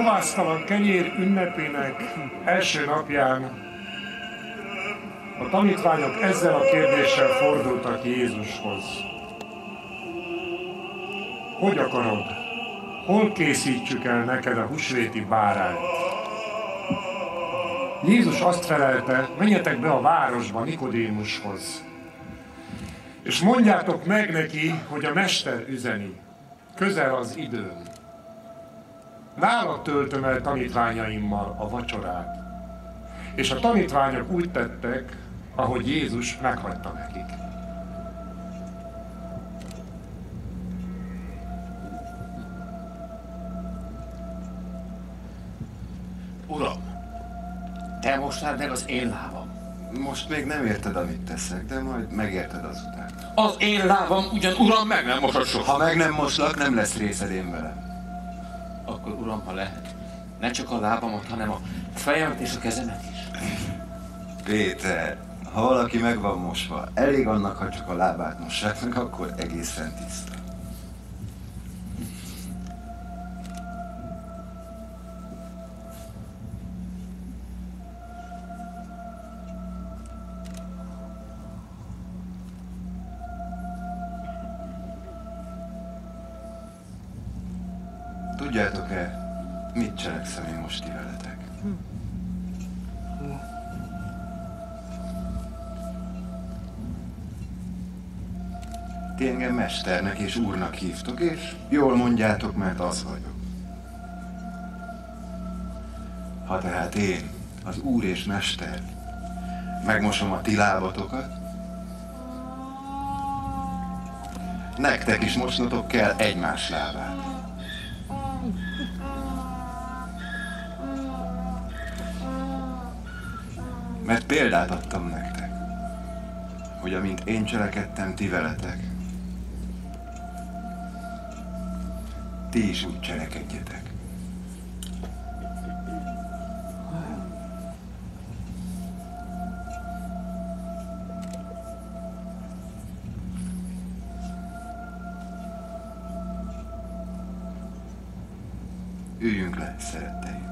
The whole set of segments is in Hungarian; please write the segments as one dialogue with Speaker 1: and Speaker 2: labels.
Speaker 1: kovásztalan kenyér ünnepének első napján a tanítványok ezzel a kérdéssel fordultak Jézushoz. Hogy akarod? Hol készítsük el neked a húsvéti bárányt? Jézus azt felelte, menjetek be a városba Nikodémushoz, és mondjátok meg neki, hogy a mester üzeni, közel az időm. Nála töltöm el tanítványaimmal a vacsorát. És a tanítványok úgy tettek, ahogy Jézus meghagyta nekik.
Speaker 2: Uram, te mosnád meg az én lábam.
Speaker 3: Most még nem érted, amit teszek, de majd megérted azután.
Speaker 2: Az én lábam ugyan, Uram, meg nem mosod soha.
Speaker 3: Ha meg nem moslak, nem lesz részed én velem.
Speaker 2: Akkor, Uram, ha lehet, ne csak a lábamat, hanem a fejemet és a kezemet is.
Speaker 3: Péter, ha valaki meg van mosva, elég annak, ha csak a lábát mossák meg, akkor egészen tiszta. Tudjátok-e, mit cselekszem én most ti veletek? Ti engem mesternek és úrnak hívtok, és jól mondjátok, mert az vagyok. Ha tehát én, az úr és mester, megmosom a ti lábatokat, nektek is mosnotok kell egymás lábát. Mert példát adtam nektek, hogy amint én cselekedtem ti veletek, ti is úgy cselekedjetek. Üljünk le, szeretteim.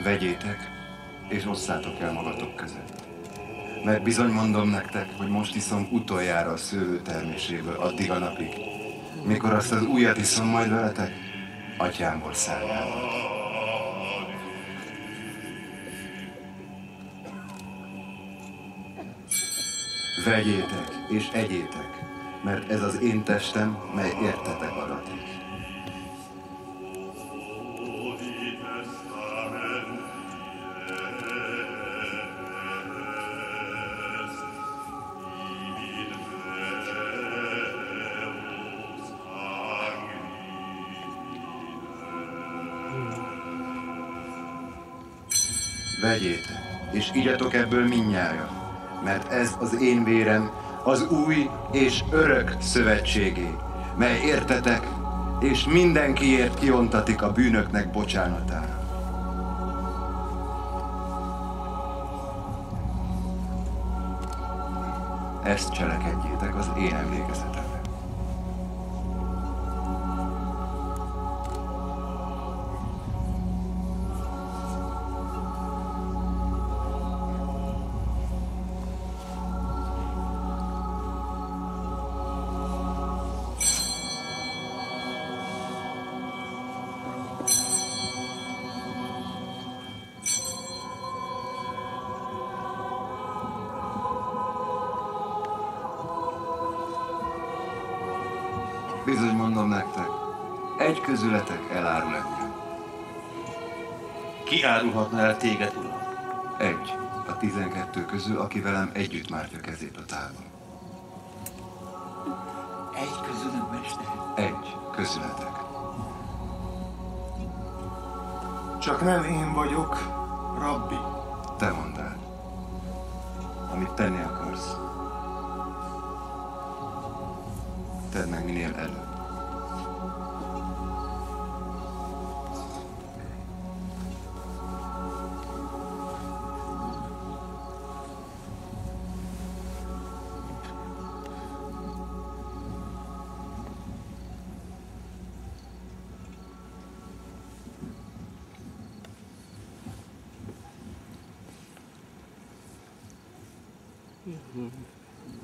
Speaker 3: Vegyétek, és osszátok el magatok között. Mert bizony mondom nektek, hogy most iszom utoljára a szőlő terméséből addig a napig, mikor azt az újat iszom majd veletek, atyámból szárnyában. Vegyétek és egyétek, mert ez az én testem, mely értetek adatik. Vegyétek, és igyatok ebből mindnyájan, mert ez az én vérem, az új és örök szövetségé, mely értetek, és mindenkiért kiontatik a bűnöknek bocsánatára. Ezt cselekedjétek az én emlékezetemre. Bizony mondom nektek, egy közületek elárul engem.
Speaker 2: Ki árulhatna el téged, Uram?
Speaker 3: Egy a 12 közül, aki velem együtt mártja kezét a tálban.
Speaker 2: Egy közülünk, mester?
Speaker 3: Egy közületek.
Speaker 4: Csak nem én vagyok, rabbi.
Speaker 3: Te mondd el, amit tenni akarsz. Tedd meg minél előbb.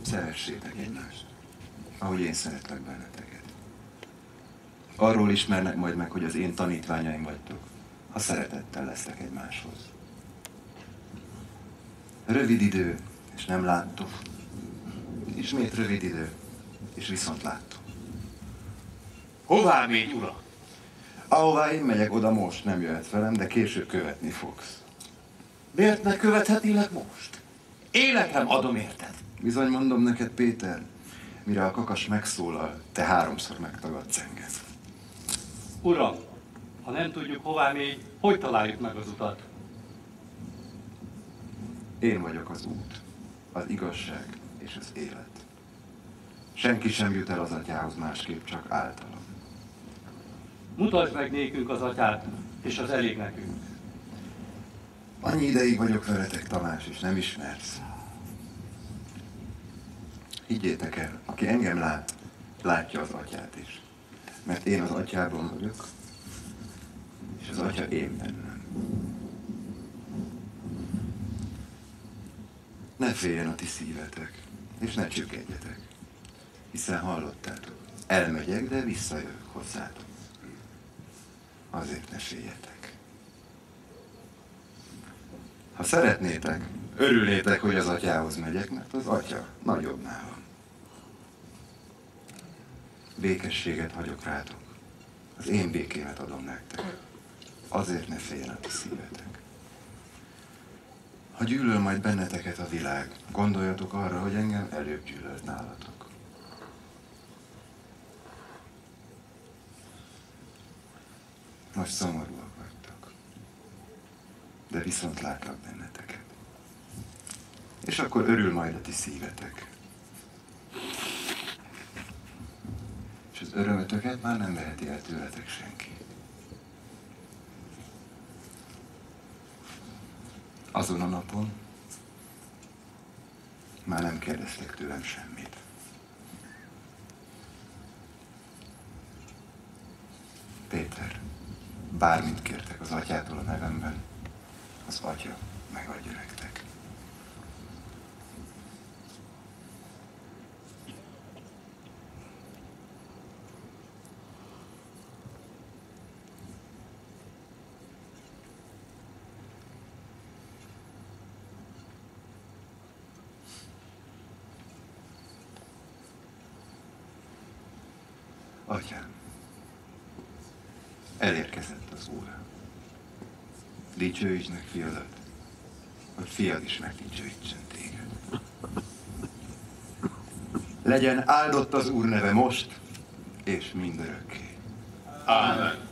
Speaker 3: Szeressétek egymást, ahogy én szeretlek benneteket. Arról ismernek majd meg, hogy az én tanítványaim vagytok, ha szeretettel lesztek egymáshoz. Rövid idő, és nem láttok. Ismét rövid idő, és viszont láttok.
Speaker 2: Hová mégy, uram?
Speaker 3: Ahová én megyek, oda most nem jöhetsz velem, de később követni fogsz.
Speaker 2: Miért ne követhetnélek most? Életem adom érted.
Speaker 3: Bizony mondom neked, Péter, mire a kakas megszólal, te 3-szor megtagadsz engem.
Speaker 5: Uram, ha nem tudjuk hová mégy, hogy találjuk meg az utat?
Speaker 3: Én vagyok az út, az igazság és az élet. Senki sem jut el az atyához másképp, csak általam.
Speaker 5: Mutasd meg nékünk az atyát, és az elég nekünk.
Speaker 3: Annyi ideig vagyok veletek, Tamás, és nem ismersz. Higgyétek el, aki engem lát, látja az atyát is. Mert én az atyában vagyok, és az atya én bennem. Ne féljen a ti szívetek, és ne csüggedjetek, hiszen hallottátok. Elmegyek, de visszajövök hozzátok. Azért ne féljetek. Ha szeretnétek, örülnétek, hogy az atyához megyek, mert az atya nagyobb nálam. Békességet hagyok rátok. Az én békémet adom nektek. Azért ne féljen a ti szívetek. Ha gyűlöl majd benneteket a világ, gondoljatok arra, hogy engem előbb gyűlölt nálatok. Most szomorúak vagytok, de viszont látlak benneteket. És akkor örül majd a ti szívetek. És az örömötöket már nem veheti el tőletek senki. Azon a napon már nem kérdeztek tőlem semmit. Péter, bármit kértek az atyától a nevemben, az atya megadja nektek. Atyám, elérkezett az óra. Dicsőítsd meg fiadat, hogy fiad is megdicsőítsen téged. Legyen áldott az Úr neve most, és mindörökké.
Speaker 2: Ámen.